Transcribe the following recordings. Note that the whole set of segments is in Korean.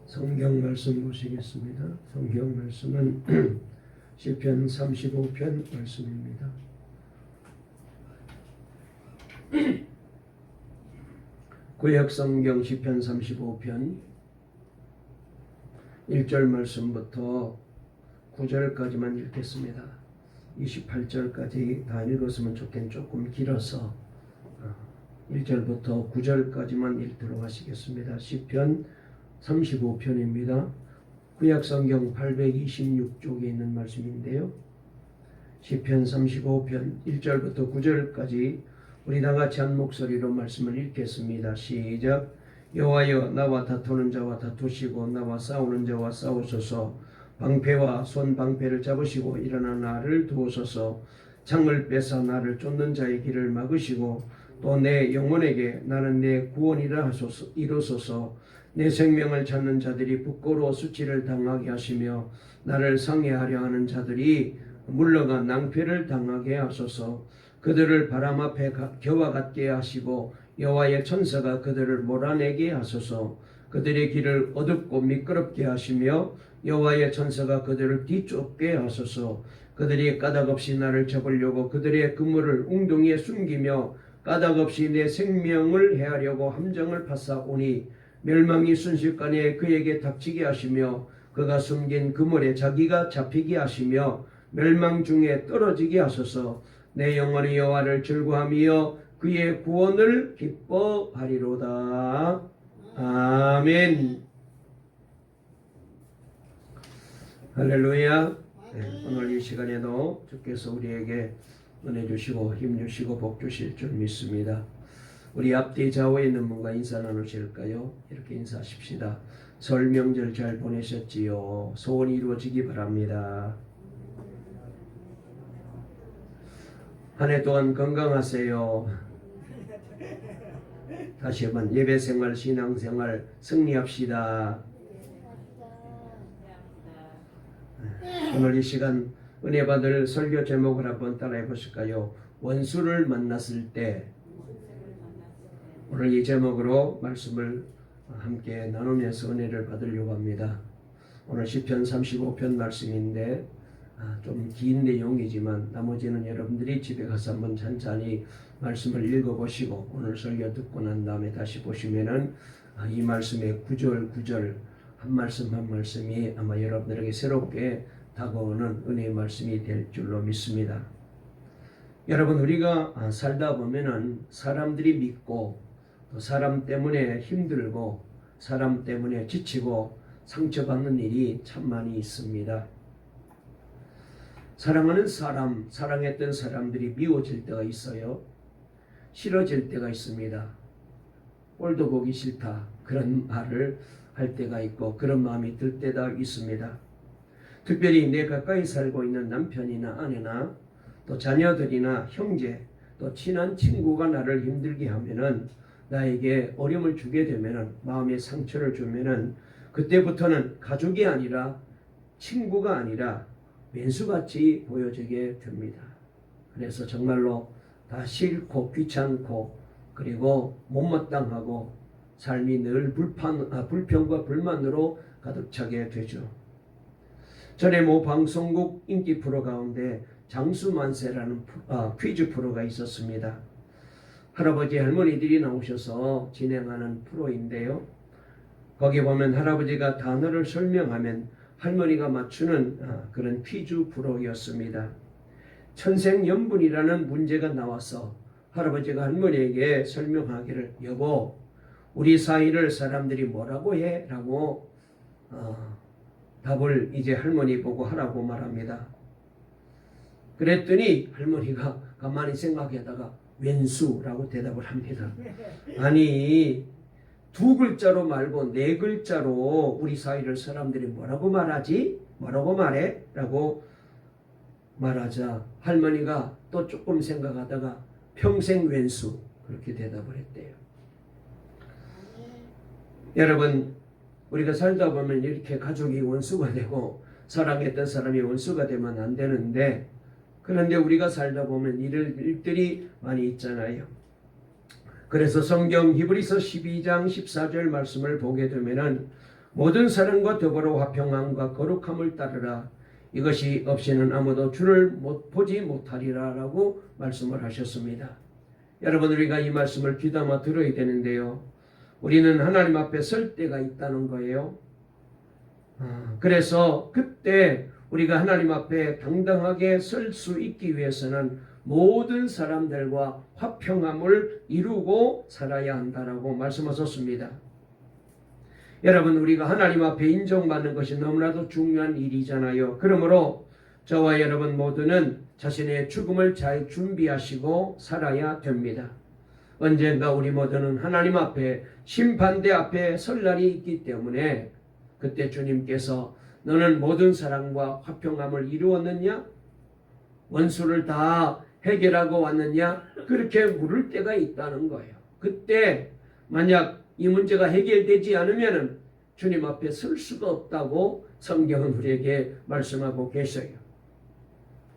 성경 말씀 보시겠습니다. 성경 말씀은 시편 35편 말씀입니다. 구약 성경 시편 35편 1절 말씀부터 9절까지만 읽겠습니다. 28절까지 다 읽었으면 좋겠는데 조금 길어서 1절부터 9절까지만 읽도록 하시겠습니다. 시편 35편입니다. 구약성경 826쪽에 있는 말씀인데요. 시편 35편 1절부터 9절까지 우리 다같이 한 목소리로 말씀을 읽겠습니다. 시작. 여호와여, 나와 다투는 자와 다투시고 나와 싸우는 자와 싸우소서. 방패와 손방패를 잡으시고 일어나 나를 도우소서. 창을 뺏어 나를 쫓는 자의 길을 막으시고 또 내 영혼에게 나는 내 구원이라 이루소서. 내 생명을 찾는 자들이 부끄러워 수치를 당하게 하시며 나를 상해하려 하는 자들이 물러가 낭패를 당하게 하소서. 그들을 바람 앞에 겨와 같게 하시고 여호와의 천사가 그들을 몰아내게 하소서. 그들의 길을 어둡고 미끄럽게 하시며 여호와의 천사가 그들을 뒤쫓게 하소서. 그들이 까닭없이 나를 잡으려고 그들의 그물을 웅덩이에 숨기며 까닭없이 내 생명을 해하려고 함정을 파사오니 멸망이 순식간에 그에게 닥치게 하시며 그가 숨긴 그물에 자기가 잡히게 하시며 멸망 중에 떨어지게 하소서. 내 영혼이 여호와를 즐거워하며 그의 구원을 기뻐하리로다. 아멘. 할렐루야. 네, 오늘 이 시간에도 주께서 우리에게 은혜 주시고 힘 주시고 복 주실 줄 믿습니다. 우리 앞뒤 좌우에 있는 분과 인사 나누실까요? 이렇게 인사하십시다. 설 명절 잘 보내셨지요? 소원이 이루어지기 바랍니다. 한 해 동안 건강하세요. 다시 한번 예배생활, 신앙생활 승리합시다. 오늘 이 시간 은혜 받을 설교 제목을 한번 따라해 보실까요? 원수를 만났을 때. 오늘 이 제목으로 말씀을 함께 나누면서 은혜를 받으려고 합니다. 오늘 시편 35편 말씀인데 좀 긴 내용이지만 나머지는 여러분들이 집에 가서 한번 천천히 말씀을 읽어보시고 오늘 설교 듣고 난 다음에 다시 보시면은 이 말씀의 구절 한 말씀 한 말씀이 아마 여러분들에게 새롭게 다가오는 은혜의 말씀이 될 줄로 믿습니다. 여러분, 우리가 살다 보면은 사람들이 믿고 또 사람 때문에 힘들고 사람 때문에 지치고 상처받는 일이 참 많이 있습니다. 사랑하는 사람, 사랑했던 사람들이 미워질 때가 있어요. 싫어질 때가 있습니다. 꼴도 보기 싫다, 그런 말을 할 때가 있고 그런 마음이 들 때가 있습니다. 특별히 내 가까이 살고 있는 남편이나 아내나 또 자녀들이나 형제 또 친한 친구가 나를 힘들게 하면은, 나에게 어려움을 주게 되면은, 마음에 상처를 주면은 그때부터는 가족이 아니라 친구가 아니라 왼수같이 보여지게 됩니다. 그래서 정말로 다 싫고 귀찮고 그리고 못마땅하고 삶이 늘 불평과 불만으로 가득 차게 되죠. 전에 모 방송국 인기 프로 가운데 장수만세라는 퀴즈 프로가 있었습니다. 할아버지 할머니들이 나오셔서 진행하는 프로인데요. 거기 보면 할아버지가 단어를 설명하면 할머니가 맞추는 그런 퀴즈 프로였습니다. 천생연분이라는 문제가 나와서 할아버지가 할머니에게 설명하기를, 여보, 우리 사이를 사람들이 뭐라고 해? 라고 답을 이제 할머니 보고 하라고 말합니다. 그랬더니 할머니가 가만히 생각하다가 왼수라고 대답을 합니다. 아니, 두 글자로 말고 네 글자로 우리 사이를 사람들이 뭐라고 말하지? 뭐라고 말해? 라고 말하자 할머니가 또 조금 생각하다가 평생 왼수, 그렇게 대답을 했대요. 여러분, 우리가 살다 보면 이렇게 가족이 원수가 되고 사랑했던 사람이 원수가 되면 안 되는데, 그런데 우리가 살다 보면 이럴 일들이 많이 있잖아요. 그래서 성경 히브리서 12장 14절 말씀을 보게 되면은 모든 사람과 더불어 화평함과 거룩함을 따르라. 이것이 없이는 아무도 주를 보지 못하리라 라고 말씀을 하셨습니다. 여러분, 우리가 이 말씀을 귀담아 들어야 되는데요, 우리는 하나님 앞에 설 때가 있다는 거예요. 그래서 그때 우리가 하나님 앞에 당당하게 설 수 있기 위해서는 모든 사람들과 화평함을 이루고 살아야 한다라고 말씀하셨습니다. 여러분, 우리가 하나님 앞에 인정받는 것이 너무나도 중요한 일이잖아요. 그러므로 저와 여러분 모두는 자신의 죽음을 잘 준비하시고 살아야 됩니다. 언젠가 우리 모두는 하나님 앞에 심판대 앞에 설 날이 있기 때문에 그때 주님께서 너는 모든 사랑과 화평함을 이루었느냐? 원수를 다 해결하고 왔느냐? 그렇게 물을 때가 있다는 거예요. 그때 만약 이 문제가 해결되지 않으면 주님 앞에 설 수가 없다고 성경은 우리에게 말씀하고 계셔요.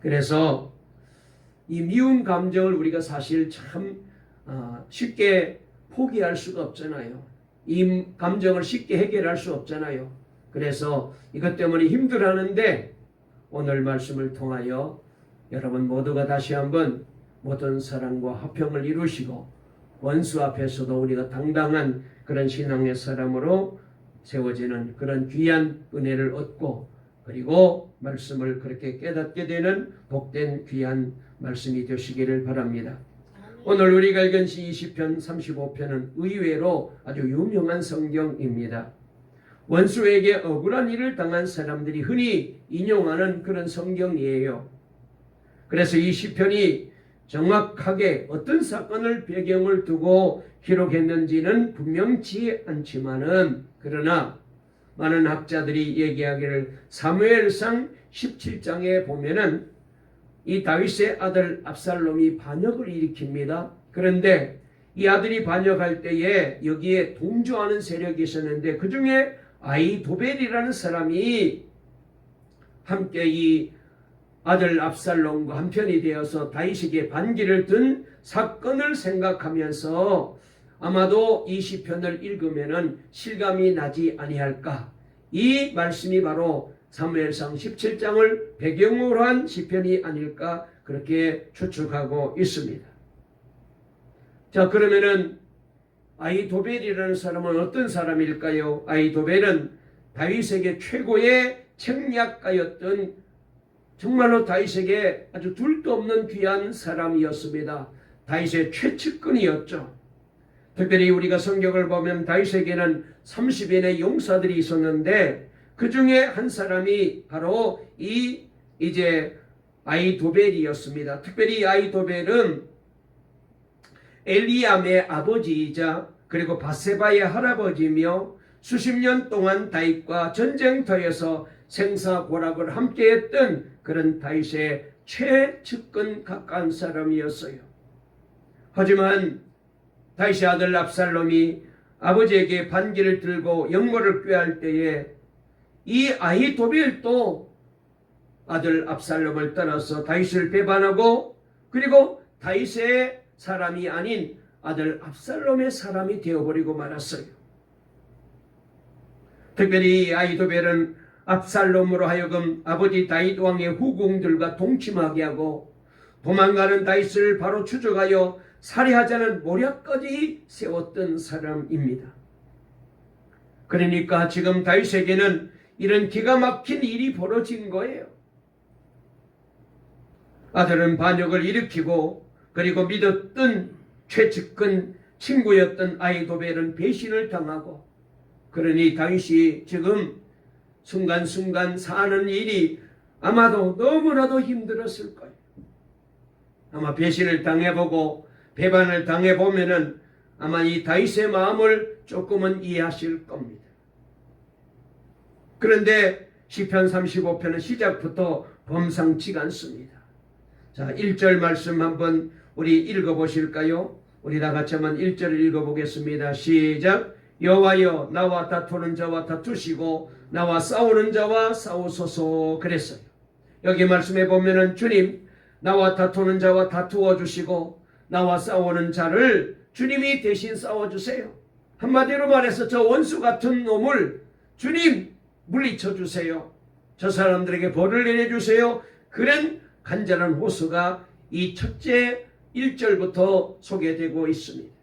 그래서 이 미운 감정을 우리가 사실 참 쉽게 포기할 수가 없잖아요. 이 감정을 쉽게 해결할 수 없잖아요. 그래서 이것 때문에 힘들어하는데 오늘 말씀을 통하여 여러분 모두가 다시 한번 모든 사랑과 화평을 이루시고 원수 앞에서도 우리가 당당한 그런 신앙의 사람으로 세워지는 그런 귀한 은혜를 얻고, 그리고 말씀을 그렇게 깨닫게 되는 복된 귀한 말씀이 되시기를 바랍니다. 오늘 우리가 읽은 시 20편 35편은 의외로 아주 유명한 성경입니다. 원수에게 억울한 일을 당한 사람들이 흔히 인용하는 그런 성경이에요. 그래서 이 시편이 정확하게 어떤 사건을 배경을 두고 기록했는지는 분명치 않지만은, 그러나 많은 학자들이 얘기하기를 사무엘상 17장에 보면은 이 다윗의 아들 압살롬이 반역을 일으킵니다. 그런데 이 아들이 반역할 때에 여기에 동조하는 세력이 있었는데 그 중에 아히도벨이라는 사람이 함께 이 아들 압살롬과 한편이 되어서 다윗에게 반기를 든 사건을 생각하면서 아마도 이 시편을 읽으면은 실감이 나지 아니할까. 이 말씀이 바로 사무엘상 17장을 배경으로 한 시편이 아닐까 그렇게 추측하고 있습니다. 자, 그러면은 아히도벨이라는 사람은 어떤 사람일까요? 아히도벨은 다윗에게 최고의 책략가였던, 정말로 다윗에게 아주 둘도 없는 귀한 사람이었습니다. 다윗의 최측근이었죠. 특별히 우리가 성경을 보면 다윗에게는 30인의 용사들이 있었는데 그 중에 한 사람이 바로 이제 아히도벨이었습니다. 특별히 아히도벨은 엘리암의 아버지이자 그리고 바세바의 할아버지며 수십 년 동안 다윗과 전쟁터에서 생사고락을 함께했던 그런 다윗의 최측근 가까운 사람이었어요. 하지만 다윗의 아들 압살롬이 아버지에게 반기를 들고 역모를 꾀할 때에 이 아히도벨도 아들 압살롬을 떠나서 다윗을 배반하고 그리고 다윗의 사람이 아닌 아들 압살롬의 사람이 되어버리고 말았어요. 특별히 아히도벨은 압살롬으로 하여금 아버지 다윗 왕의 후궁들과 동침하게 하고 도망가는 다윗을 바로 추적하여 살해하자는 모략까지 세웠던 사람입니다. 그러니까 지금 다윗에게는 이런 기가 막힌 일이 벌어진 거예요. 아들은 반역을 일으키고 그리고 믿었던 최측근 친구였던 아히도벨은 배신을 당하고, 그러니 다윗이 지금 순간순간 사는 일이 아마도 너무나도 힘들었을 거예요. 아마 배신을 당해보고 배반을 당해보면은 아마 이 다윗의 마음을 조금은 이해하실 겁니다. 그런데 시편 35편은 시작부터 범상치가 않습니다. 자, 1절 말씀 한번 우리 읽어보실까요? 우리 다 같이 한번 1절을 읽어보겠습니다. 시작. 여호와여, 나와 다투는 자와 다투시고 나와 싸우는 자와 싸우소서 그랬어요. 여기 말씀해 보면은 주님, 나와 다투는 자와 다투어 주시고 나와 싸우는 자를 주님이 대신 싸워주세요. 한마디로 말해서 저 원수 같은 놈을 주님 물리쳐 주세요. 저 사람들에게 벌을 내려주세요. 그런 간절한 호소가 이 첫째 1절부터 소개되고 있습니다.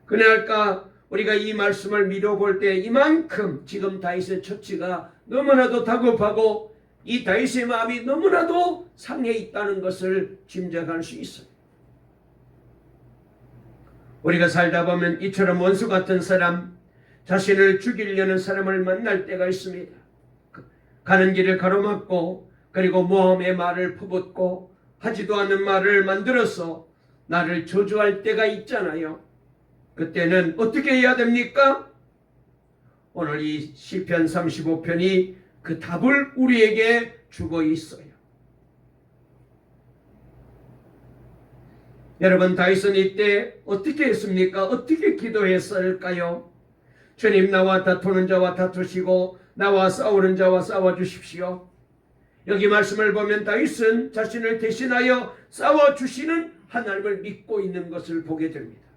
그날까 우리가 이 말씀을 미뤄볼 때 이만큼 지금 다윗의 처치가 너무나도 다급하고 이 다윗의 마음이 너무나도 상해 있다는 것을 짐작할 수 있어요. 우리가 살다 보면 이처럼 원수 같은 사람, 자신을 죽이려는 사람을 만날 때가 있습니다. 가는 길을 가로막고 그리고 모함의 말을 퍼붓고 하지도 않은 말을 만들어서 나를 저주할 때가 있잖아요. 그때는 어떻게 해야 됩니까? 오늘 이 시편 35편이 그 답을 우리에게 주고 있어요. 여러분, 다윗은 이때 어떻게 했습니까? 어떻게 기도했을까요? 주님, 나와 다투는 자와 다투시고 나와 싸우는 자와 싸워주십시오. 여기 말씀을 보면 다윗은 자신을 대신하여 싸워주시는 하나님을 믿고 있는 것을 보게 됩니다.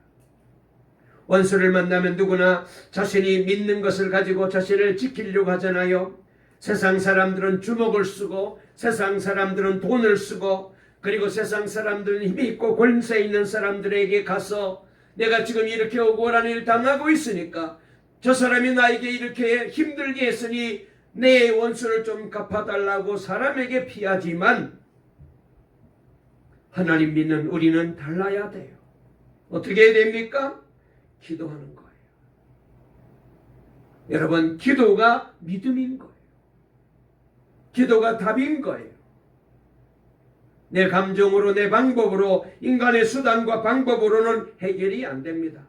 원수를 만나면 누구나 자신이 믿는 것을 가지고 자신을 지키려고 하잖아요. 세상 사람들은 주먹을 쓰고 세상 사람들은 돈을 쓰고 그리고 세상 사람들은 힘이 있고 권세 있는 사람들에게 가서 내가 지금 이렇게 억울한 일 당하고 있으니까 저 사람이 나에게 이렇게 힘들게 했으니 내 원수를 좀 갚아달라고 사람에게 피하지만 하나님 믿는 우리는 달라야 돼요. 어떻게 해야 됩니까? 기도하는 거예요. 여러분, 기도가 믿음인 거예요. 기도가 답인 거예요. 내 감정으로 내 방법으로 인간의 수단과 방법으로는 해결이 안 됩니다.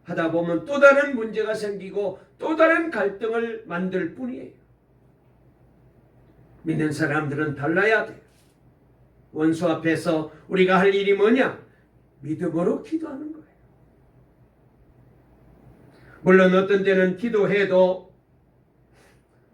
하다 보면 또 다른 문제가 생기고 또 다른 갈등을 만들 뿐이에요. 믿는 사람들은 달라야 돼요. 원수 앞에서 우리가 할 일이 뭐냐? 믿음으로 기도하는 거예요. 물론 어떤 때는 기도해도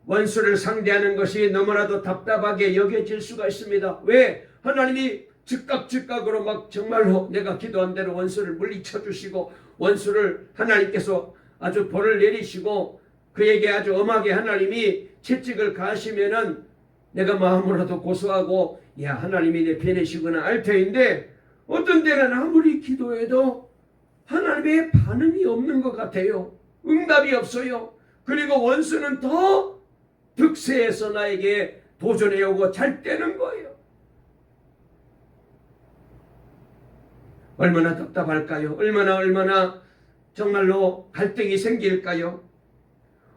원수를 상대하는 것이 너무나도 답답하게 여겨질 수가 있습니다. 왜? 하나님이 즉각으로 막 정말로 내가 기도한 대로 원수를 물리쳐 주시고 원수를 하나님께서 아주 벌을 내리시고 그에게 아주 엄하게 하나님이 채찍을 가하시면은 내가 마음으로도 고소하고 야, 하나님이 내 편이시구나 알 터인데 어떤 때는 아무리 기도해도 하나님의 반응이 없는 것 같아요. 응답이 없어요. 그리고 원수는 더 득세해서 나에게 도전해 오고 잘 떼는 거예요. 얼마나 답답할까요? 얼마나 정말로 갈등이 생길까요?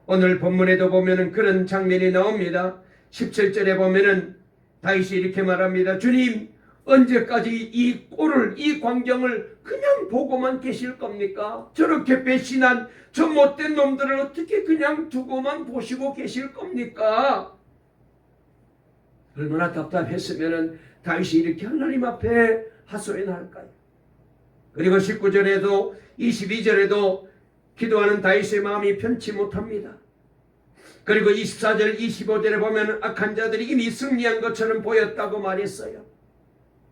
오늘 본문에도 보면은 그런 장면이 나옵니다. 17절에 보면은 다윗이 이렇게 말합니다. 주님, 언제까지 이 꼴을, 이 광경을 그냥 보고만 계실 겁니까? 저렇게 배신한 저 못된 놈들을 어떻게 그냥 두고만 보시고 계실 겁니까? 얼마나 답답했으면은 다윗이 이렇게 하나님 앞에 하소연할까요? 그리고 19절에도 22절에도 기도하는 다윗의 마음이 편치 못합니다. 그리고 24절 25절에 보면 악한 자들이 이미 승리한 것처럼 보였다고 말했어요.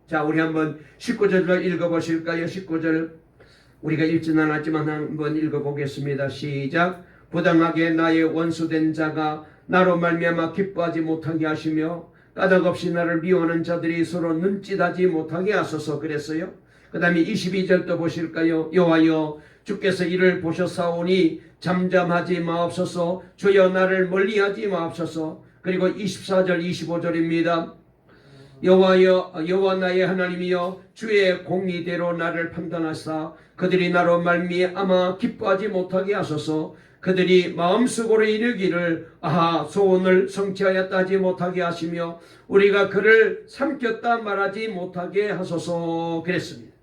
자, 우리 한번 19절로 읽어보실까요? 19절 우리가 읽지는 않았지만 한번 읽어보겠습니다. 시작. 부당하게 나의 원수된 자가 나로 말미암아 기뻐하지 못하게 하시며 까닭없이 나를 미워하는 자들이 서로 눈짓하지 못하게 하소서 그랬어요. 그 다음에 22절도 보실까요? 여호와여, 주께서 이를 보셨사오니 잠잠하지 마옵소서. 주여, 나를 멀리하지 마옵소서. 그리고 24절 25절입니다. 여호와여, 여호와 나의 하나님이여, 주의 공의대로 나를 판단하사 그들이 나로 말미암아 기뻐하지 못하게 하소서. 그들이 마음속으로 이르기를 아하, 소원을 성취하였다 하지 못하게 하시며 우리가 그를 삼켰다 말하지 못하게 하소서 그랬습니다.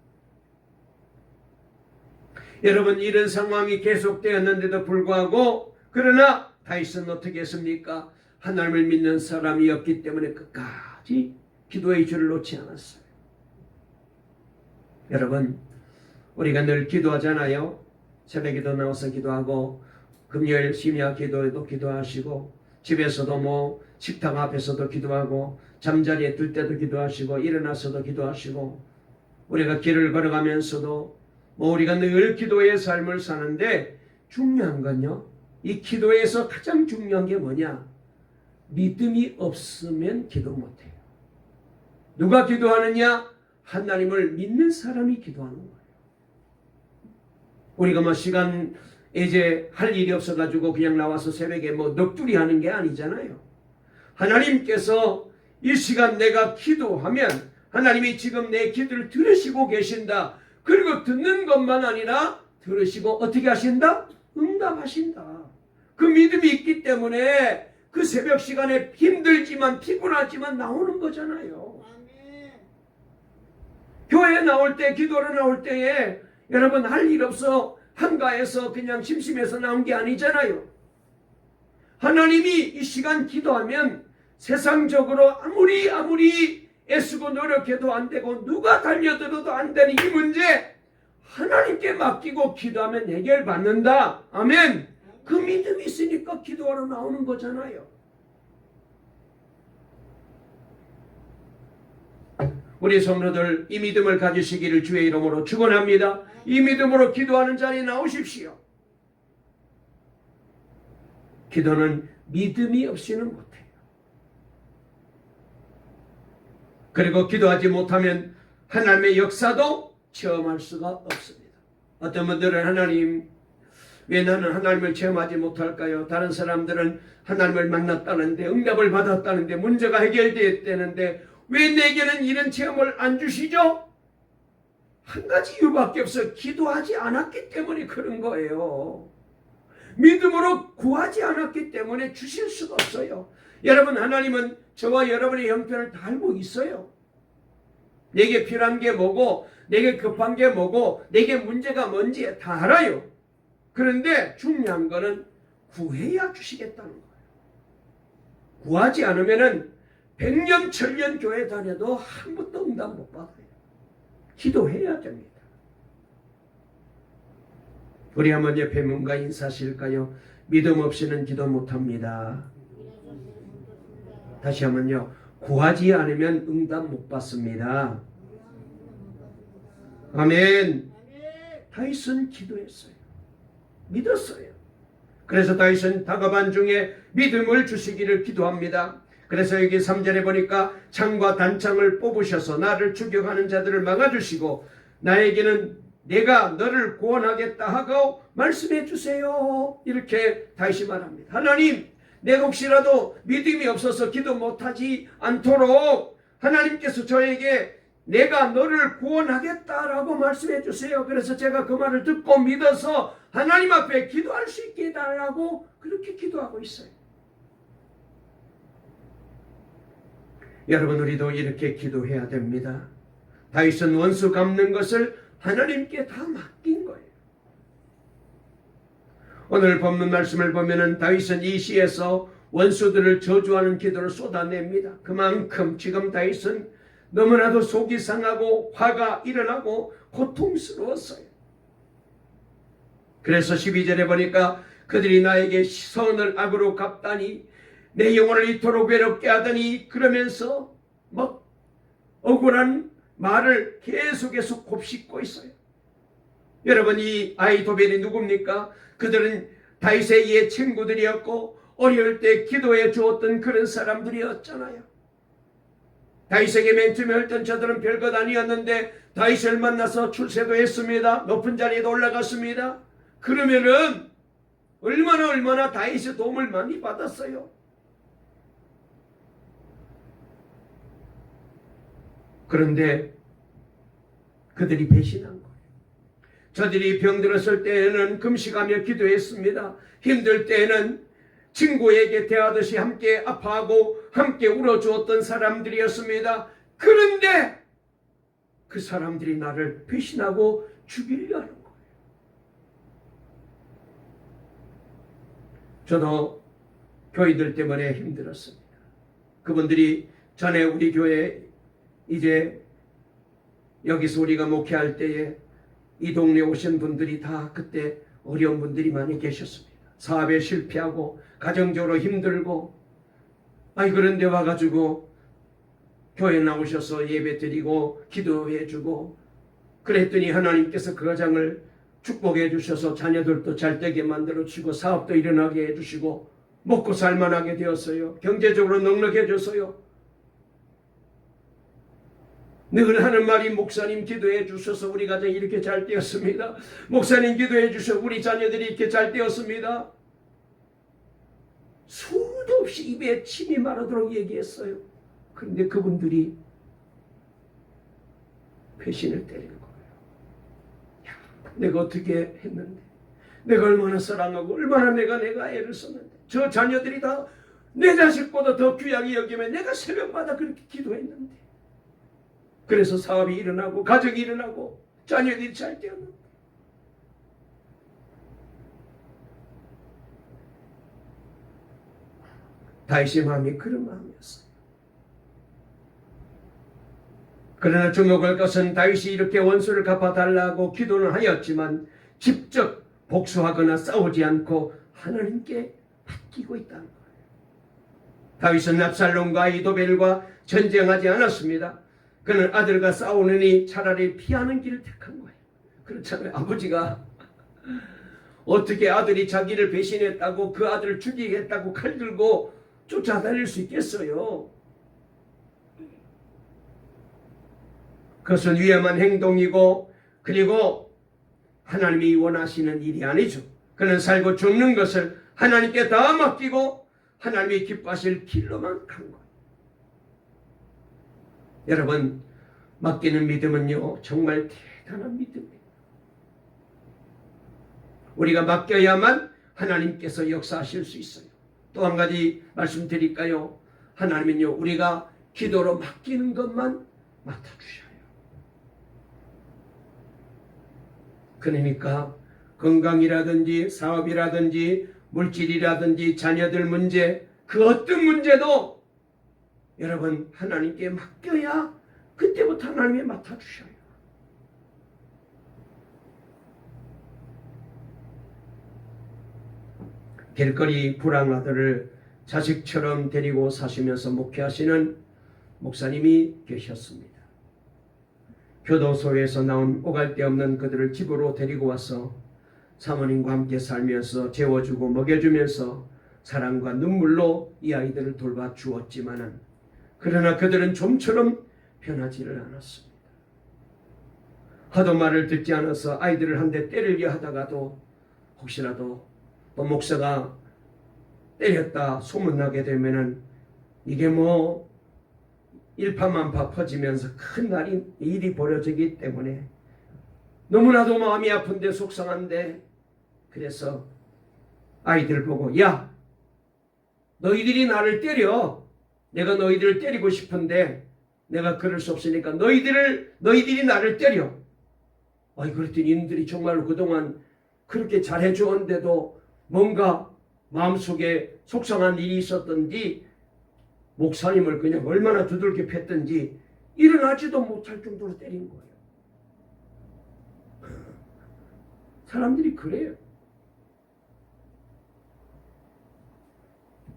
여러분, 이런 상황이 계속되었는데도 불구하고 그러나 다윗은 어떻게 했습니까? 하나님을 믿는 사람이었기 때문에 끝까지 기도의 줄을 놓지 않았어요. 여러분, 우리가 늘 기도하잖아요. 새벽에도 나와서 기도하고 금요일 심야 기도에도 기도하시고 집에서도 식탁 앞에서도 기도하고 잠자리에 들 때도 기도하시고 일어나서도 기도하시고 우리가 길을 걸어가면서도 우리가 늘 기도의 삶을 사는데 중요한 건요, 이 기도에서 가장 중요한 게 뭐냐? 믿음이 없으면 기도 못해요. 누가 기도하느냐? 하나님을 믿는 사람이 기도하는 거예요. 우리가 뭐 시간 이제 할 일이 없어가지고 그냥 나와서 새벽에 뭐 넋두리 하는 게 아니잖아요. 하나님께서 이 시간 내가 기도하면 하나님이 지금 내 기도를 들으시고 계신다. 그리고 듣는 것만 아니라 들으시고 어떻게 하신다? 응답하신다. 그 믿음이 있기 때문에 그 새벽 시간에 힘들지만 피곤하지만 나오는 거잖아요. 교회에 나올 때, 기도를 나올 때에 여러분 할 일 없어 한가해서 그냥 심심해서 나온 게 아니잖아요. 하나님이 이 시간 기도하면 세상적으로 아무리 애쓰고 노력해도 안 되고 누가 달려들어도 안 되는 이 문제 하나님께 맡기고 기도하면 해결받는다. 아멘. 그 믿음이 있으니까 기도하러 나오는 거잖아요. 우리 성도들 이 믿음을 가지시기를 주의 이름으로 축원합니다. 이 믿음으로 기도하는 자리에 나오십시오. 기도는 믿음이 없이는 못해요. 그리고 기도하지 못하면 하나님의 역사도 체험할 수가 없습니다. 어떤 분들은 하나님, 왜 나는 하나님을 체험하지 못할까요? 다른 사람들은 하나님을 만났다는데, 응답을 받았다는데, 문제가 해결되었다는데 왜 내게는 이런 체험을 안 주시죠? 한 가지 이유밖에 없어요. 기도하지 않았기 때문에 그런 거예요. 믿음으로 구하지 않았기 때문에 주실 수가 없어요. 여러분, 하나님은 저와 여러분의 형편을 다 알고 있어요. 내게 필요한 게 뭐고 내게 급한 게 뭐고 내게 문제가 뭔지 다 알아요. 그런데 중요한 거는 구해야 주시겠다는 거예요. 구하지 않으면은 100년, 1000년 교회 다녀도 한 번도 응답 못 받아요. 기도해야 됩니다. 우리 한번 옆에 뭔가 인사하실까요? 믿음 없이는 기도 못합니다. 다시 한번요. 구하지 않으면 응답 못 받습니다. 아멘. 다윗은 기도했어요. 믿었어요. 그래서 다윗은 다가반 중에 믿음을 주시기를 기도합니다. 그래서 여기 3절에 보니까 창과 단창을 뽑으셔서 나를 추격하는 자들을 막아주시고 나에게는 내가 너를 구원하겠다 하고 말씀해 주세요. 이렇게 다시 말합니다. 하나님, 내가 혹시라도 믿음이 없어서 기도 못하지 않도록 하나님께서 저에게 내가 너를 구원하겠다라고 말씀해 주세요. 그래서 제가 그 말을 듣고 믿어서 하나님 앞에 기도할 수 있게 해달라고 그렇게 기도하고 있어요. 여러분, 우리도 이렇게 기도해야 됩니다. 다윗은 원수 갚는 것을 하나님께 다 맡긴 거예요. 오늘 본문 말씀을 보면은 다윗은 이 시에서 원수들을 저주하는 기도를 쏟아냅니다. 그만큼 지금 다윗은 너무나도 속이 상하고 화가 일어나고 고통스러웠어요. 그래서 12절에 보니까 그들이 나에게 선을 악으로 갚다니 내 영혼을 이토록 외롭게 하더니 그러면서 막 억울한 말을 계속해서 곱씹고 있어요. 여러분, 이 아히도벨이 누굽니까? 그들은 다윗의 옛 친구들이었고 어려울 때 기도해 주었던 그런 사람들이었잖아요. 다윗에게 맨 처음에 했던 저들은 별것 아니었는데 다윗을 만나서 출세도 했습니다. 높은 자리에도 올라갔습니다. 그러면은 얼마나 다윗의 도움을 많이 받았어요. 그런데 그들이 배신한 거예요. 저들이 병들었을 때에는 금식하며 기도했습니다. 힘들 때에는 친구에게 대하듯이 함께 아파하고 함께 울어주었던 사람들이었습니다. 그런데 그 사람들이 나를 배신하고 죽이려 하는 거예요. 저도 교인들 때문에 힘들었습니다. 그분들이 전에 우리 교회 이제 여기서 우리가 목회할 때에 이 동네에 오신 분들이 다 그때 어려운 분들이 많이 계셨습니다. 사업에 실패하고 가정적으로 힘들고 그런데 와가지고 교회 나오셔서 예배 드리고 기도해 주고 그랬더니 하나님께서 그 가정을 축복해 주셔서 자녀들도 잘 되게 만들어 주시고 사업도 일어나게 해 주시고 먹고 살만하게 되었어요. 경제적으로 넉넉해져서요. 늘 하는 말이 목사님 기도해 주셔서 우리 가정이 이렇게 잘 되었습니다. 목사님 기도해 주셔서 우리 자녀들이 이렇게 잘 되었습니다. 수도 없이 입에 침이 마르도록 얘기했어요. 그런데 그분들이 배신을 때리는 거예요. 야, 내가 어떻게 했는데, 내가 얼마나 사랑하고 얼마나 내가 애를 썼는데, 저 자녀들이 다 내 자식보다 더 귀하게 여기면 내가 새벽마다 그렇게 기도했는데, 그래서 사업이 일어나고 가족이 일어나고 자녀들이 잘 되었는데, 다윗의 마음이 그런 마음이었어요. 그러나 주목할 것은 다윗이 이렇게 원수를 갚아달라고 기도는 하였지만 직접 복수하거나 싸우지 않고 하나님께 맡기고 있다는 거예요. 다윗은 압살롬과 이도벨과 전쟁하지 않았습니다. 그는 아들과 싸우느니 차라리 피하는 길을 택한 거예요. 그렇잖아요. 아버지가 어떻게 아들이 자기를 배신했다고 그 아들을 죽이겠다고 칼 들고 쫓아다닐 수 있겠어요. 그것은 위험한 행동이고 그리고 하나님이 원하시는 일이 아니죠. 그는 살고 죽는 것을 하나님께 다 맡기고 하나님이 기뻐하실 길로만 간 거예요. 여러분, 맡기는 믿음은요 정말 대단한 믿음이에요. 우리가 맡겨야만 하나님께서 역사하실 수 있어요. 또 한 가지 말씀드릴까요? 하나님은요 우리가 기도로 맡기는 것만 맡아주셔요. 그러니까 건강이라든지 사업이라든지 물질이라든지 자녀들 문제, 그 어떤 문제도 여러분 하나님께 맡겨야 그때부터 하나님이 맡아주셔요. 길거리 불황아들을 자식처럼 데리고 사시면서 목회하시는 목사님이 계셨습니다. 교도소에서 나온 오갈 데 없는 그들을 집으로 데리고 와서 사모님과 함께 살면서 재워주고 먹여주면서 사랑과 눈물로 이 아이들을 돌봐주었지만은 그러나 그들은 좀처럼 변하지를 않았습니다. 하도 말을 듣지 않아서 아이들을 한 대 때리려 하다가도 혹시라도 또 목사가 때렸다 소문나게 되면은 이게 뭐 일파만파 퍼지면서 큰 일이 벌어지기 때문에 너무나도 마음이 아픈데 속상한데, 그래서 아이들 보고 야 너희들이 나를 때려, 내가 너희들을 때리고 싶은데 내가 그럴 수 없으니까 너희들이 나를 때려. 아이 그랬더니 이들이 정말로 그동안 그렇게 잘해주었는데도 뭔가 마음속에 속상한 일이 있었던지 목사님을 그냥 얼마나 두들겨 팼던지 일어나지도 못할 정도로 때린 거예요. 사람들이 그래요.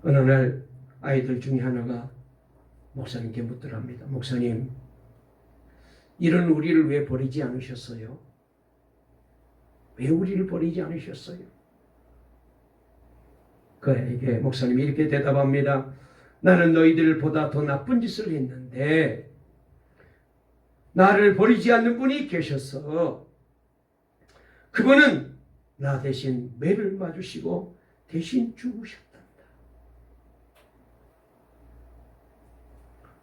어느 날 아이들 중에 하나가 목사님께 묻더랍니다. 목사님, 이런 우리를 왜 버리지 않으셨어요? 왜 우리를 버리지 않으셨어요? 그에게 목사님이 이렇게 대답합니다. 나는 너희들보다 더 나쁜 짓을 했는데 나를 버리지 않는 분이 계셔서 그분은 나 대신 매를 맞으시고 대신 죽으셨단다.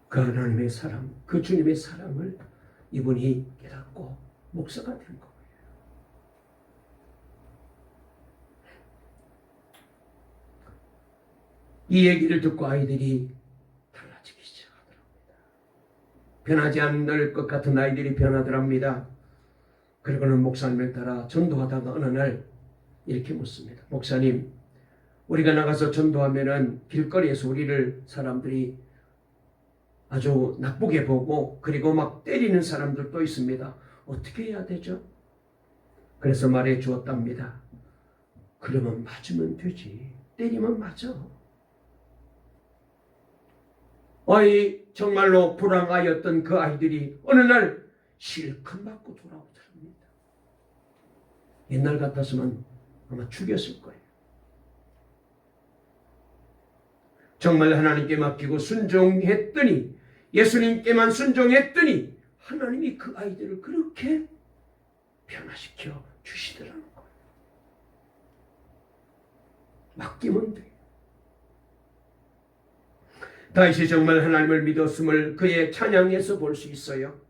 그 하나님의 사랑, 그 주님의 사랑을 이분이 깨닫고 목사가 된 거예요. 이 얘기를 듣고 아이들이 달라지기 시작하더랍니다. 변하지 않을 것 같은 아이들이 변하더랍니다. 그리고는 목사님을 따라 전도하다가 어느 날 이렇게 묻습니다. 목사님, 우리가 나가서 전도하면은 길거리에서 우리를 사람들이 아주 나쁘게 보고 그리고 막 때리는 사람들도 있습니다. 어떻게 해야 되죠? 그래서 말해 주었답니다. 그러면 맞으면 되지. 때리면 맞아. 아이 정말로 불황하였던 그 아이들이 어느 날 실컷 맞고 돌아오더랍니다. 옛날 같았으면 아마 죽였을 거예요. 정말 하나님께 맡기고 순종했더니, 예수님께만 순종했더니 하나님이 그 아이들을 그렇게 변화시켜 주시더라는 거예요. 맡기면 돼요. 다윗이 정말 하나님을 믿었음을 그의 찬양에서 볼 수 있어요.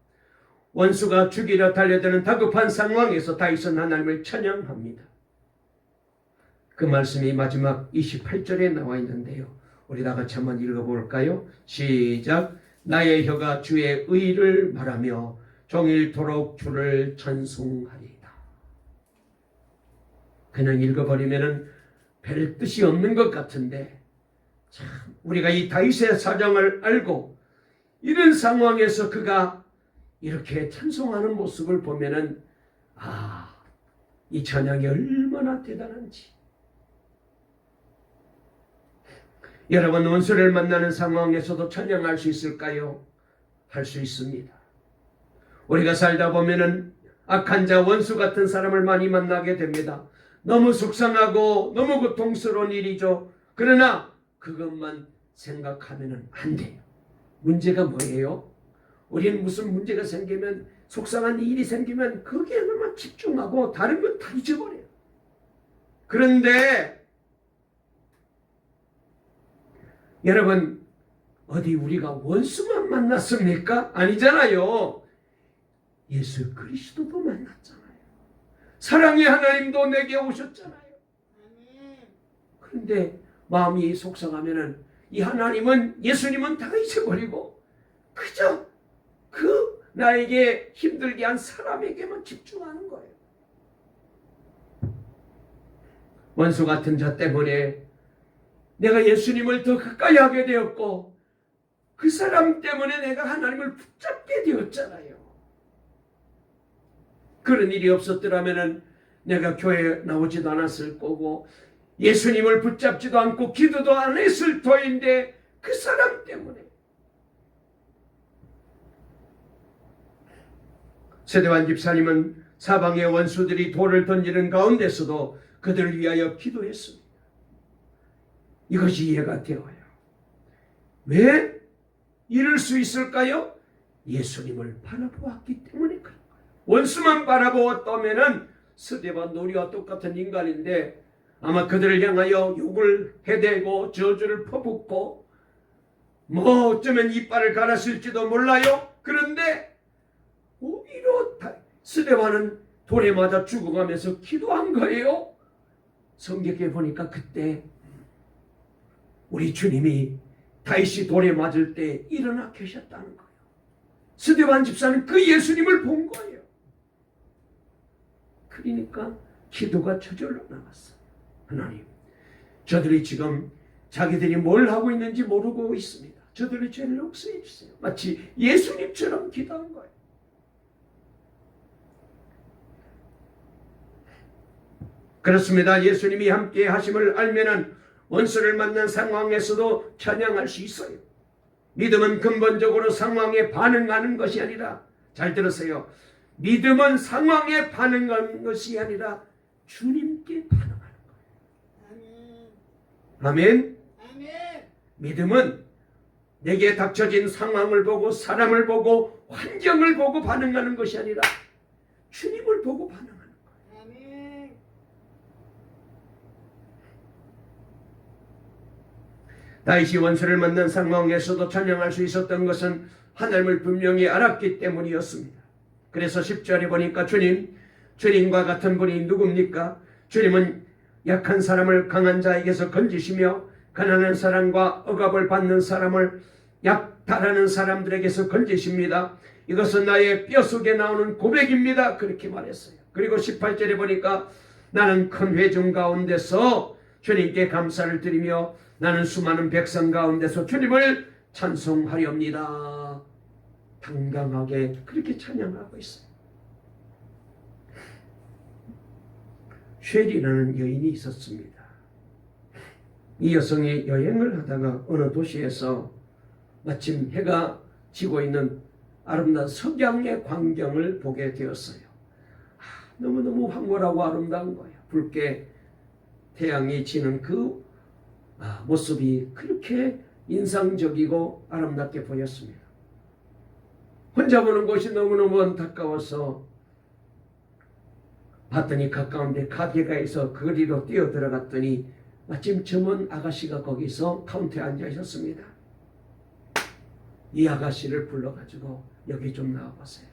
원수가 죽이려 달려드는 다급한 상황에서 다윗은 하나님을 찬양합니다. 그 말씀이 마지막 28절에 나와 있는데요. 우리 다 같이 한번 읽어볼까요? 시작. 나의 혀가 주의 의를 말하며 종일토록 주를 찬송하리이다. 그냥 읽어버리면 별 뜻이 없는 것 같은데, 참 우리가 이 다윗의 사정을 알고 이런 상황에서 그가 이렇게 찬송하는 모습을 보면은 이 찬양이 얼마나 대단한지. 여러분, 원수를 만나는 상황에서도 찬양할 수 있을까요? 할 수 있습니다. 우리가 살다 보면은 악한 자, 원수 같은 사람을 많이 만나게 됩니다. 너무 속상하고 너무 고통스러운 일이죠. 그러나 그것만 생각하면 안 돼요. 문제가 뭐예요? 우리는 무슨 문제가 생기면, 속상한 일이 생기면 거기에만 집중하고 다른 건 다 잊어버려요. 그런데 여러분, 어디 우리가 원수만 만났습니까? 아니잖아요. 예수 그리스도도 만났잖아요. 사랑의 하나님도 내게 오셨잖아요. 그런데 마음이 속상하면은 이 하나님은, 예수님은 다 잊어버리고 그저 그 나에게 힘들게 한 사람에게만 집중하는 거예요. 원수 같은 자 때문에 내가 예수님을 더 가까이 하게 되었고, 그 사람 때문에 내가 하나님을 붙잡게 되었잖아요. 그런 일이 없었더라면 내가 교회에 나오지도 않았을 거고, 예수님을 붙잡지도 않고 기도도 안 했을 터인데, 그 사람 때문에. 세대반 집사님은 사방의 원수들이 돌을 던지는 가운데서도 그들을 위하여 기도했습니다. 이것이 이해가 되어요. 왜 이럴 수 있을까요? 예수님을 바라보았기 때문에 그런 거예요. 원수만 바라보았다면 스데반 노리와 똑같은 인간인데 아마 그들을 향하여 욕을 해대고 저주를 퍼붓고 뭐 어쩌면 이빨을 갈았을지도 몰라요. 그런데 오히려 스데반은 돌에 맞아 죽어가면서 기도한 거예요. 성경에 보니까 그때 우리 주님이 다윗이 돌에 맞을 때 일어나 계셨다는 거예요. 스데반 집사는 그 예수님을 본 거예요. 그러니까 기도가 저절로 나왔어요. 하나님, 저들이 지금 자기들이 뭘 하고 있는지 모르고 있습니다. 저들의 죄를 용서해 주세요. 마치 예수님처럼 기도한 거예요. 그렇습니다. 예수님이 함께 하심을 알면은 원수를 만난 상황에서도 찬양할 수 있어요. 믿음은 근본적으로 상황에 반응하는 것이 아니라, 잘 들으세요. 믿음은 상황에 반응하는 것이 아니라 주님께 반응하는 거예요. 아멘. 아멘. 믿음은 내게 닥쳐진 상황을 보고, 사람을 보고, 환경을 보고 반응하는 것이 아니라 주님을 보고 반응하는 거예요. 다윗이 원수를 만난 상황에서도 찬양할 수 있었던 것은 하나님을 분명히 알았기 때문이었습니다. 그래서 10절에 보니까 주님과 같은 분이 누굽니까? 주님은 약한 사람을 강한 자에게서 건지시며 가난한 사람과 억압을 받는 사람을 약탈하는 사람들에게서 건지십니다. 이것은 나의 뼛속에 나오는 고백입니다. 그렇게 말했어요. 그리고 18절에 보니까 나는 큰 회중 가운데서 주님께 감사를 드리며 나는 수많은 백성 가운데서 주님을 찬송하렵니다. 당당하게 그렇게 찬양하고 있어요. 쉐리라는 여인이 있었습니다. 이 여성이 여행을 하다가 어느 도시에서 마침 해가 지고 있는 아름다운 석양의 광경을 보게 되었어요. 너무너무 황홀하고 아름다운 거예요. 붉게 태양이 지는 그 모습이 그렇게 인상적이고 아름답게 보였습니다. 혼자 보는 곳이 너무너무 안타까워서 봤더니 가까운데 가게가 있어 거리로 뛰어 들어갔더니 마침 젊은 아가씨가 거기서 카운터에 앉아 있었습니다. 이 아가씨를 불러가지고 여기 좀 나와보세요.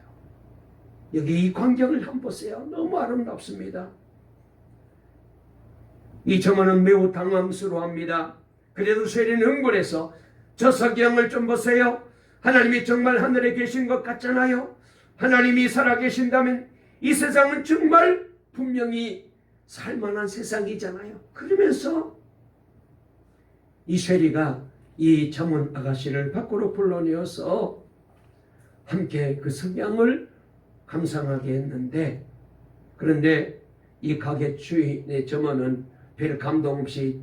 여기 이 광경을 한번 보세요. 너무 아름답습니다. 이 점원은 매우 당황스러워합니다. 그래도 쉐리는 흥분해서 저 석양을 좀 보세요. 하나님이 정말 하늘에 계신 것 같잖아요. 하나님이 살아계신다면 이 세상은 정말 분명히 살만한 세상이잖아요. 그러면서 이 쉐리가 이 점원 아가씨를 밖으로 불러내어서 함께 그 석양을 감상하게 했는데, 그런데 이 가게 주인의 점원은 별 감동 없이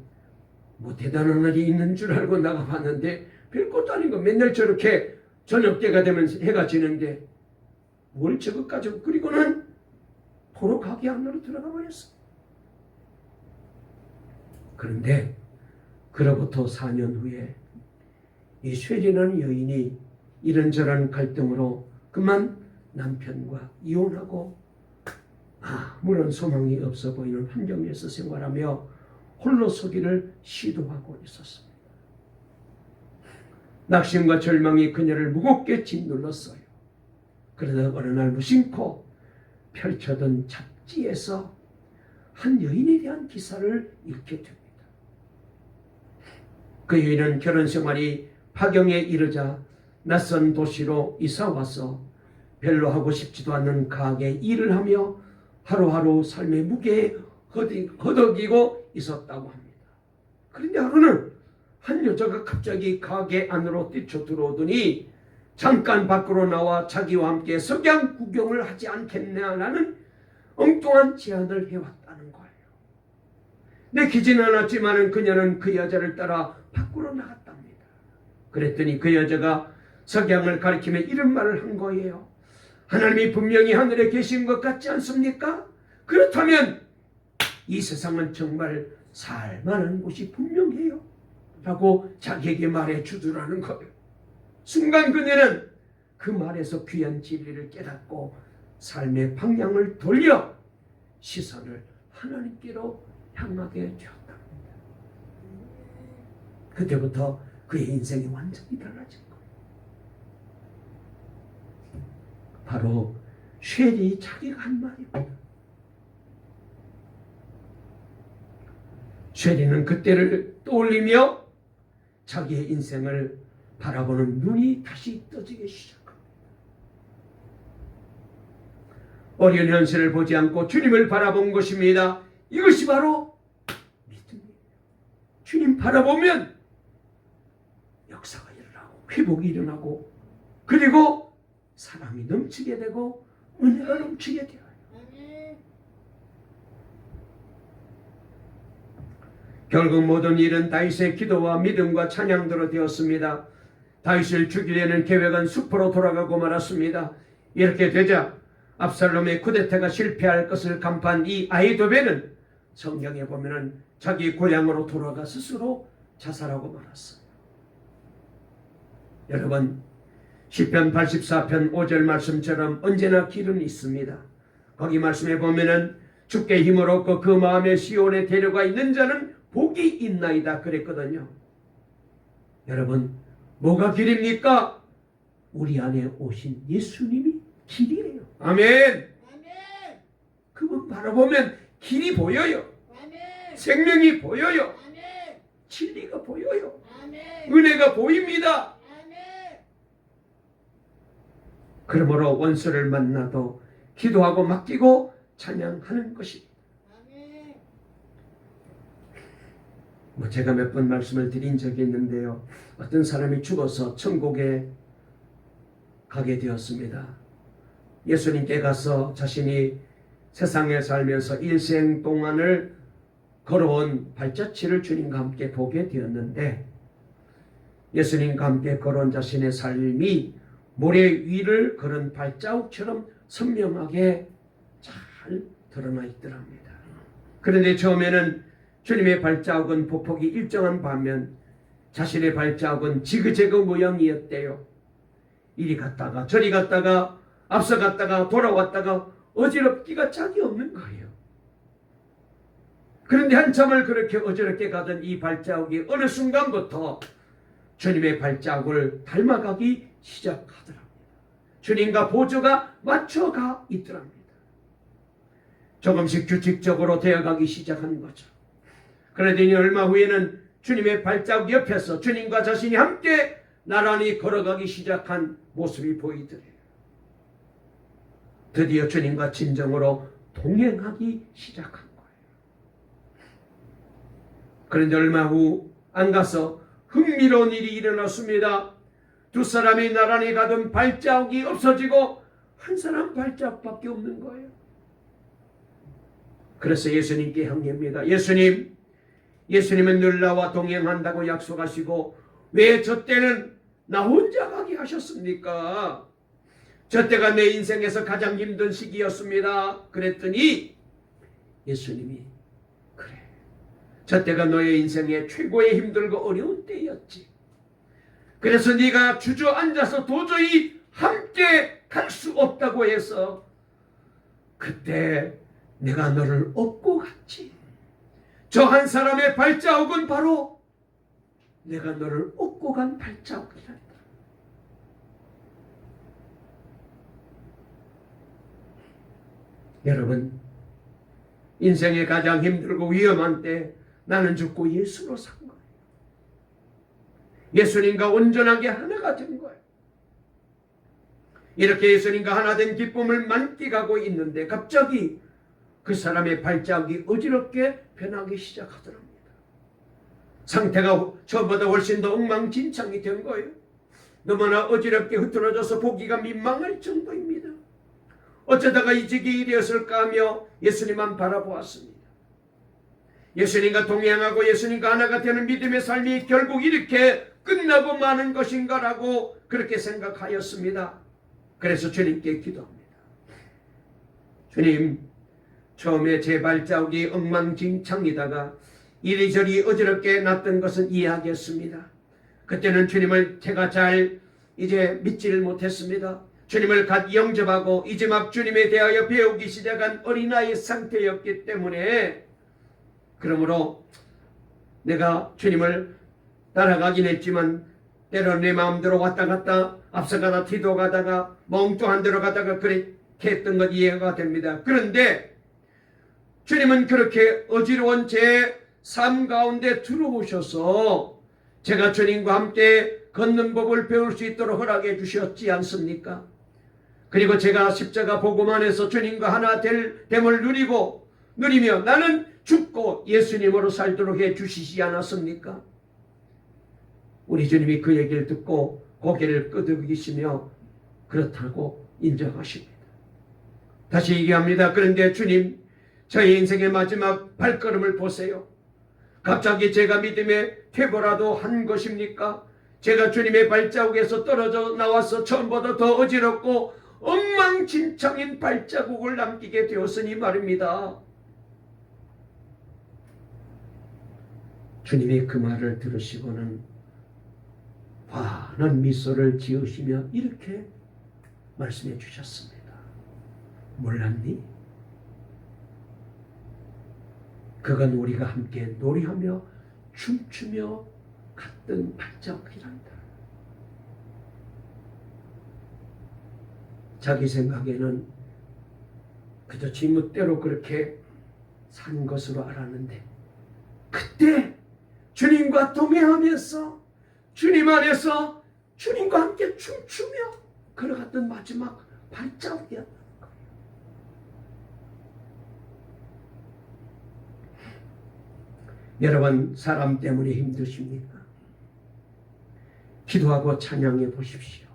뭐 대단한 일이 있는 줄 알고 나가봤는데 별것도 아닌 거 맨날 저렇게 저녁 때가 되면 해가 지는데 뭘 저것 가지고, 그리고는 도로 가게 안으로 들어가 버렸어. 그런데 그로부터 4년 후에 이 쉐리라는 여인이 이런저런 갈등으로 그만 남편과 이혼하고 아무런 소망이 없어 보이는 환경에서 생활하며 홀로 서기를 시도하고 있었습니다. 낙심과 절망이 그녀를 무겁게 짓눌렀어요. 그러다 어느 날 무심코 펼쳐둔 잡지에서 한 여인에 대한 기사를 읽게 됩니다. 그 여인은 결혼 생활이 파경에 이르자 낯선 도시로 이사와서 별로 하고 싶지도 않는 가게 일을 하며 하루하루 삶의 무게에 허덕이고 있었다고 합니다. 그런데 하루는 한 여자가 갑자기 가게 안으로 뛰쳐 들어오더니 잠깐 밖으로 나와 자기와 함께 석양 구경을 하지 않겠냐라는 엉뚱한 제안을 해왔다는 거예요. 내키지는 않았지만 그녀는 그 여자를 따라 밖으로 나갔답니다. 그랬더니 그 여자가 석양을 가리키며 이런 말을 한 거예요. 하나님이 분명히 하늘에 계신 것 같지 않습니까? 그렇다면 이 세상은 정말 살만한 곳이 분명해요 라고 자기에게 말해 주더라는 거예요. 순간 그녀는 그 말에서 귀한 진리를 깨닫고 삶의 방향을 돌려 시선을 하나님께로 향하게 되었답니다. 그때부터 그의 인생이 완전히 달라진 거예요. 바로 쉐리 자기가 한 말입니다. 쉐리는 그때를 떠올리며 자기의 인생을 바라보는 눈이 다시 떠지기 시작합니다. 어려운 현실을 보지 않고 주님을 바라본 것입니다. 이것이 바로 믿음이에요. 주님 바라보면 역사가 일어나고 회복이 일어나고 그리고 사랑이 넘치게 되고 은혜가 넘치게 되어요. 결국 모든 일은 다윗의 기도와 믿음과 찬양대로 되었습니다. 다윗을 죽이려는 계획은 수포로 돌아가고 말았습니다. 이렇게 되자 압살롬의 쿠데타가 실패할 것을 간파한 이 아히도벨은 성경에 보면은 자기 고향으로 돌아가 스스로 자살하고 말았어요. 여러분, 시편 84편 5절 말씀처럼 언제나 길은 있습니다. 거기 말씀에 보면은 주께 힘을 얻고 그 마음에 시온에 데려가 있는 자는 복이 있나이다 그랬거든요. 여러분, 뭐가 길입니까? 우리 안에 오신 예수님이 길이에요. 아멘. 그분 바라보면 길이 보여요. 생명이 보여요. 진리가 보여요. 은혜가 보입니다. 그러므로 원수를 만나도 기도하고 맡기고 찬양하는 것입니다. 제가 몇 번 말씀을 드린 적이 있는데요. 어떤 사람이 죽어서 천국에 가게 되었습니다. 예수님께 가서 자신이 세상에 살면서 일생 동안을 걸어온 발자취를 주님과 함께 보게 되었는데, 예수님과 함께 걸어온 자신의 삶이 모래 위를 걸은 발자국처럼 선명하게 잘 드러나 있더랍니다. 그런데 처음에는 주님의 발자국은 보폭이 일정한 반면 자신의 발자국은 지그재그 모양이었대요. 이리 갔다가 저리 갔다가 앞서 갔다가 돌아왔다가 어지럽기가 짝이 없는 거예요. 그런데 한참을 그렇게 어지럽게 가던 이 발자국이 어느 순간부터 주님의 발자국을 닮아가기 시작하더랍니다. 주님과 보조가 맞춰가 있더랍니다. 조금씩 규칙적으로 되어가기 시작한 거죠. 그러더니 얼마 후에는 주님의 발자국 옆에서 주님과 자신이 함께 나란히 걸어가기 시작한 모습이 보이더래요. 드디어 주님과 진정으로 동행하기 시작한 거예요. 그런데 얼마 후 안 가서 흥미로운 일이 일어났습니다. 두 사람이 나란히 가던 발자국이 없어지고 한 사람 발자국밖에 없는 거예요. 그래서 예수님께 항의합니다. 예수님은 늘 나와 동행한다고 약속하시고 왜 저 때는 나 혼자 가게 하셨습니까? 저 때가 내 인생에서 가장 힘든 시기였습니다. 그랬더니 예수님이 그래, 저 때가 너의 인생의 최고의 힘들고 어려운 때였지. 그래서 네가 주저앉아서 도저히 함께 갈 수 없다고 해서 그때 내가 너를 업고 갔지. 저 한 사람의 발자국은 바로 내가 너를 업고 간 발자국이란다. 여러분, 인생의 가장 힘들고 위험한 때 나는 죽고 예수로 산 거예요. 예수님과 온전하게 하나가 된 거예요. 이렇게 예수님과 하나 된 기쁨을 만끽하고 있는데 갑자기 그 사람의 발자국이 어지럽게 변하기 시작하더랍니다. 상태가 저보다 훨씬 더 엉망진창이 된 거예요. 너무나 어지럽게 흐트러져서 보기가 민망할 정도입니다. 어쩌다가 이 지경이 이되었을까 하며 예수님만 바라보았습니다. 예수님과 동행하고 예수님과 하나가 되는 믿음의 삶이 결국 이렇게 끝나고 마는 것인가라고 그렇게 생각하였습니다. 그래서 주님께 기도합니다. 주님, 처음에 제 발자국이 엉망진창이다가 이리저리 어지럽게 났던 것은 이해하겠습니다. 그때는 주님을 제가 잘 이제 믿지를 못했습니다. 주님을 갓 영접하고 이제 막 주님에 대하여 배우기 시작한 어린아이 상태였기 때문에, 그러므로 내가 주님을 따라가긴 했지만 때로 내 마음대로 왔다 갔다 앞서가다 뒤도가다가 멍뚱한 대로 가다가 그렇게 했던 것 이해가 됩니다. 그런데 주님은 그렇게 어지러운 제 삶 가운데 들어오셔서 제가 주님과 함께 걷는 법을 배울 수 있도록 허락해 주셨지 않습니까? 그리고 제가 십자가 복음 안에서 주님과 하나 됨을 누리며 나는 죽고 예수님으로 살도록 해 주시지 않았습니까? 우리 주님이 그 얘기를 듣고 고개를 끄덕이시며 그렇다고 인정하십니다. 다시 얘기합니다. 그런데 주님, 저의 인생의 마지막 발걸음을 보세요. 갑자기 제가 믿음의 퇴보라도 한 것입니까? 제가 주님의 발자국에서 떨어져 나와서 처음보다 더 어지럽고 엉망진창인 발자국을 남기게 되었으니 말입니다. 주님이 그 말을 들으시고는 환한 미소를 지으시며 이렇게 말씀해 주셨습니다. 몰랐니? 그건 우리가 함께 노래하며 춤추며 갔던 발자국이란다. 자기 생각에는 그저 지멋대로 그렇게 산 것으로 알았는데 그때 주님과 동행하면서 주님 안에서 주님과 함께 춤추며 걸어갔던 마지막 발자국이었다. 여러분, 사람 때문에 힘드십니까? 기도하고 찬양해 보십시오.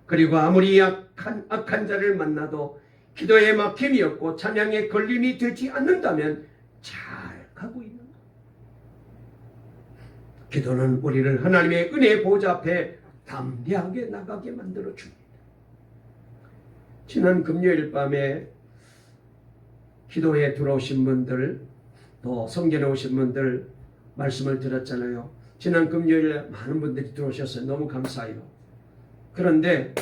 그리고 아무리 악한 자를 만나도 기도에 막힘이 없고 찬양에 걸림이 되지 않는다면 잘 가고 있는 것. 기도는 우리를 하나님의 은혜 보좌 앞에 담대하게 나가게 만들어 줍니다. 지난 금요일 밤에 기도에 들어오신 분들, 또 성전에 오신 분들 말씀을 들었잖아요. 지난 금요일에 많은 분들이 들어오셨어요. 너무 감사해요. 그런데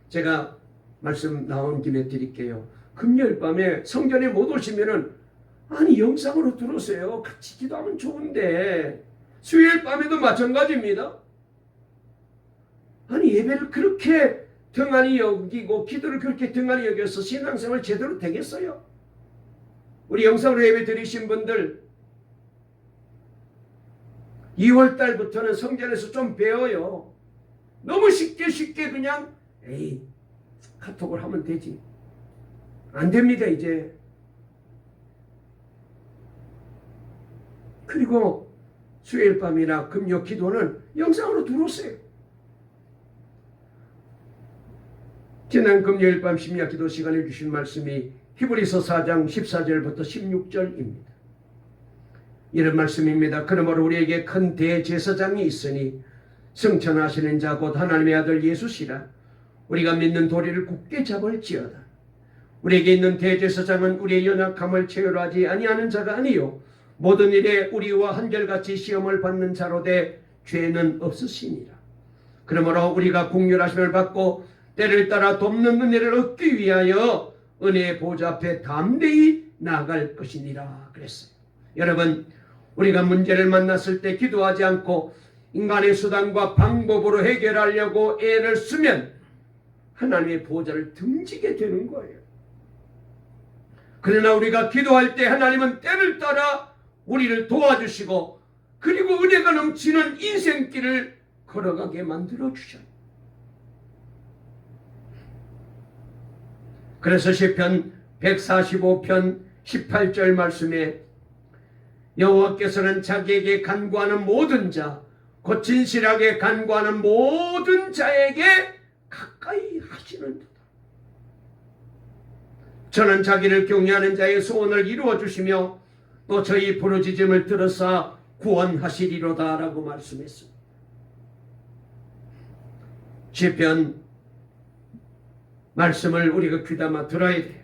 제가 말씀 나온 김에 드릴게요. 금요일 밤에 성전에 못 오시면은 아니 영상으로 들어오세요. 같이 기도하면 좋은데 수요일 밤에도 마찬가지입니다. 아니 예배를 그렇게 등한히 여기고 기도를 그렇게 등한히 여겨서 신앙생활 제대로 되겠어요? 우리 영상으로 예배 드리신 분들 2월 달부터는 성전에서 좀 배워요. 너무 쉽게 그냥 에이 카톡을 하면 되지. 안 됩니다 이제. 그리고 수요일 밤이나 금요 기도는 영상으로 들어오세요. 지난 금요일 밤 심야 기도 시간에 주신 말씀이 히브리서 4장 14절부터 16절입니다. 이런 말씀입니다. 그러므로 우리에게 큰 대제사장이 있으니 승천하시는 자 곧 하나님의 아들 예수시라. 우리가 믿는 도리를 굳게 잡을지어다. 우리에게 있는 대제사장은 우리의 연약함을 체휼하지 아니하는 자가 아니요 모든 일에 우리와 한결같이 시험을 받는 자로 돼 죄는 없으시니라. 그러므로 우리가 긍휼하심을 받고 때를 따라 돕는 은혜를 얻기 위하여 은혜의 보좌 앞에 담대히 나아갈 것이니라 그랬어요. 여러분, 우리가 문제를 만났을 때 기도하지 않고 인간의 수단과 방법으로 해결하려고 애를 쓰면 하나님의 보좌를 등지게 되는 거예요. 그러나 우리가 기도할 때 하나님은 때를 따라 우리를 도와주시고 그리고 은혜가 넘치는 인생길을 걸어가게 만들어 주셔요. 그래서 시편 145편 18절 말씀에 여호와께서는 자기에게 간구하는 모든 자 곧 진실하게 간구하는 모든 자에게 가까이 하시는도다. 저는 자기를 경외하는 자의 소원을 이루어 주시며 또 저희 부르짖음을 들으사 구원하시리로다 라고 말씀했습니다. 시편 말씀을 우리가 귀담아 들어야 돼요.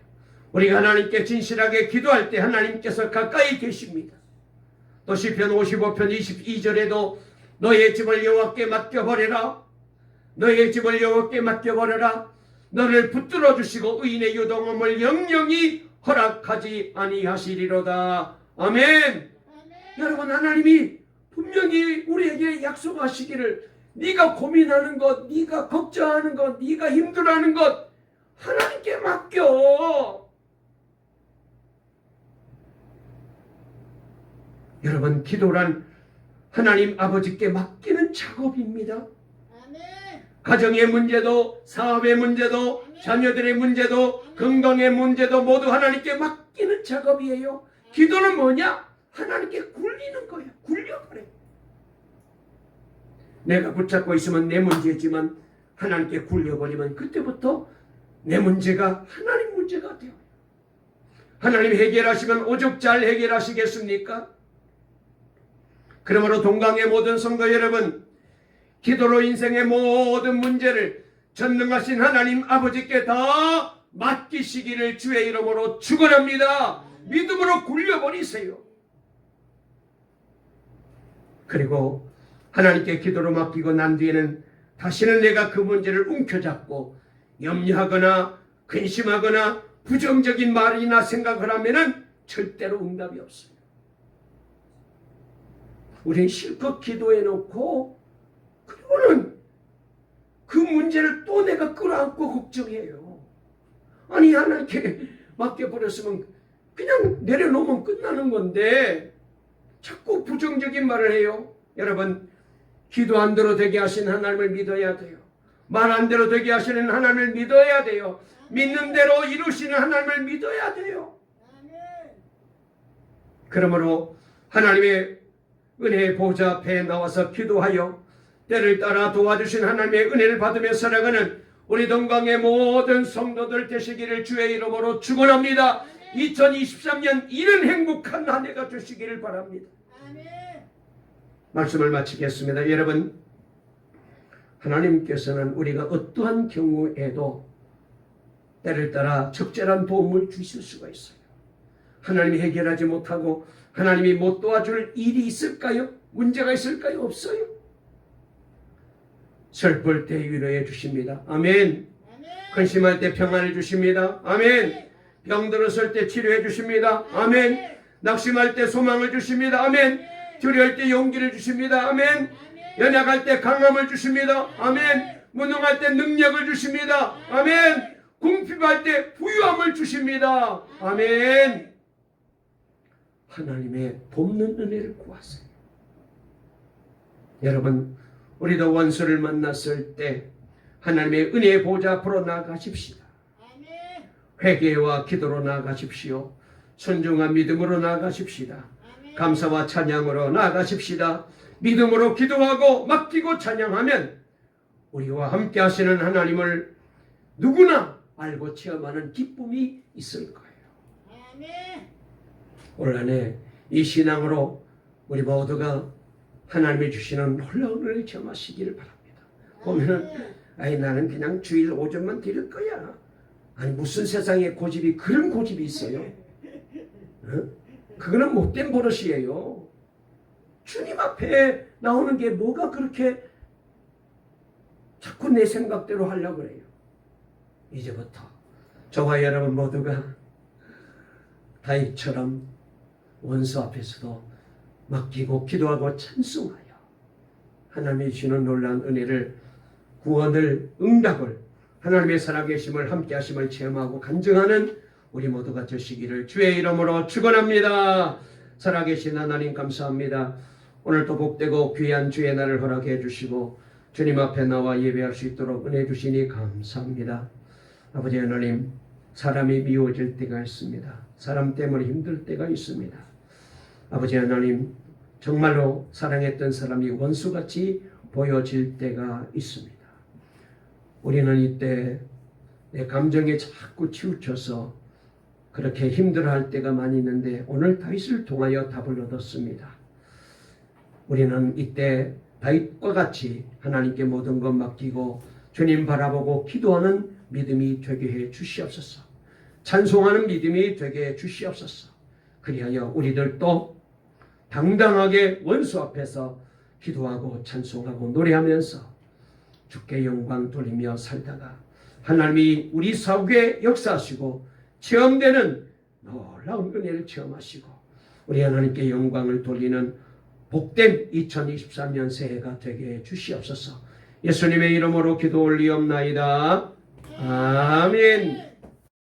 우리가 하나님께 진실하게 기도할 때 하나님께서 가까이 계십니다. 또 시편 55편 22절에도 너의 집을 여호와께 맡겨버려라. 너의 집을 여호와께 맡겨버려라. 너를 붙들어 주시고 의인의 요동함을 영영히 허락하지 아니하시리로다. 아멘. 여러분, 하나님이 분명히 우리에게 약속하시기를 네가 고민하는 것, 네가 걱정하는 것, 네가 힘들어하는 것 하나님께 맡겨. 여러분, 기도란 하나님 아버지께 맡기는 작업입니다. 가정의 문제도, 사업의 문제도, 자녀들의 문제도, 건강의 문제도 모두 하나님께 맡기는 작업이에요. 기도는 뭐냐? 하나님께 굴리는 거예요. 굴려버려. 내가 붙잡고 있으면 내 문제지만 하나님께 굴려버리면 그때부터 내 문제가 하나님 문제가 돼요. 하나님 해결하시면 오죽 잘 해결하시겠습니까? 그러므로 동강의 모든 성도 여러분, 기도로 인생의 모든 문제를 전능하신 하나님 아버지께 다 맡기시기를 주의 이름으로 축원합니다. 믿음으로 굴려버리세요. 그리고 하나님께 기도로 맡기고 난 뒤에는 다시는 내가 그 문제를 움켜잡고 염려하거나 근심하거나 부정적인 말이나 생각을 하면은 절대로 응답이 없어요. 우리는 실컷 기도해놓고 그리고는 그 문제를 또 내가 끌어안고 걱정해요. 아니 하나님께 맡겨버렸으면 그냥 내려놓으면 끝나는 건데 자꾸 부정적인 말을 해요. 여러분, 기도 안 대로 되게 하신 하나님을 믿어야 돼요. 말 안 대로 되게 하시는 하나님을 믿어야 돼요. 믿는 대로 이루시는 하나님을 믿어야 돼요. 그러므로 하나님의 은혜의 보좌 앞에 나와서 기도하여 때를 따라 도와주신 하나님의 은혜를 받으며 살아가는 우리 동강의 모든 성도들 되시기를 주의 이름으로 축원합니다. 2023년 이런 행복한 한 해가 되시기를 바랍니다. 말씀을 마치겠습니다. 여러분, 하나님께서는 우리가 어떠한 경우에도 때를 따라 적절한 도움을 주실 수가 있어요. 하나님이 해결하지 못하고 하나님이 못 도와줄 일이 있을까요? 문제가 있을까요? 없어요. 슬플 때 위로해 주십니다. 아멘. 근심할 때 평안을 주십니다. 아멘. 병들었을 때 치료해 주십니다. 아멘. 낙심할 때 소망을 주십니다. 아멘. 두려울 때 용기를 주십니다. 아멘. 연약할 때 강함을 주십니다. 아멘. 무능할 때 능력을 주십니다. 아멘. 궁핍할 때 부유함을 주십니다. 아멘. 하나님의 돕는 은혜를 구하세요. 여러분, 우리도 원수를 만났을 때 하나님의 은혜의 보좌 앞으로 나아가십시다. 회개와 기도로 나아가십시오. 순종한 믿음으로 나아가십시다. 감사와 찬양으로 나아가십시다. 믿음으로 기도하고 맡기고 찬양하면 우리와 함께 하시는 하나님을 누구나 알고 체험하는 기쁨이 있을 거예요. 올 한 해 이 신앙으로 우리 모두가 하나님이 주시는 놀라운 은혜를 체험하시기를 바랍니다. 보면은 아니 나는 그냥 주일 오전만 드릴 거야. 아니 무슨 세상에 고집이 그런 고집이 있어요? 어? 그거는 못된 버릇이에요. 주님 앞에 나오는 게 뭐가 그렇게 자꾸 내 생각대로 하려고 그래요. 이제부터 저와 여러분 모두가 다윗처럼 원수 앞에서도 맡기고 기도하고 찬송하여 하나님이 주시는 놀라운 은혜를, 구원을, 응답을, 하나님의 살아계심을, 함께하심을 체험하고 간증하는 우리 모두가 되시기를 주의 이름으로 축원합니다. 살아계신 하나님 감사합니다. 오늘도 복되고 귀한 주의 날을 허락해 주시고 주님 앞에 나와 예배할 수 있도록 은혜 주시니 감사합니다. 아버지 하나님, 사람이 미워질 때가 있습니다. 사람 때문에 힘들 때가 있습니다. 아버지 하나님, 정말로 사랑했던 사람이 원수같이 보여질 때가 있습니다. 우리는 이때 내 감정에 자꾸 치우쳐서 그렇게 힘들어할 때가 많이 있는데 오늘 다윗을 통하여 답을 얻었습니다. 우리는 이때 다윗과 같이 하나님께 모든 것 맡기고 주님 바라보고 기도하는 믿음이 되게 해 주시옵소서. 찬송하는 믿음이 되게 해 주시옵소서. 그리하여 우리들도 당당하게 원수 앞에서 기도하고 찬송하고 노래하면서 주께 영광 돌리며 살다가 하나님이 우리 사후에 역사하시고 체험되는 놀라운 은혜를 체험하시고 우리 하나님께 영광을 돌리는 복된 2023년 새해가 되게 해 주시옵소서. 예수님의 이름으로 기도 올리옵나이다. 아멘.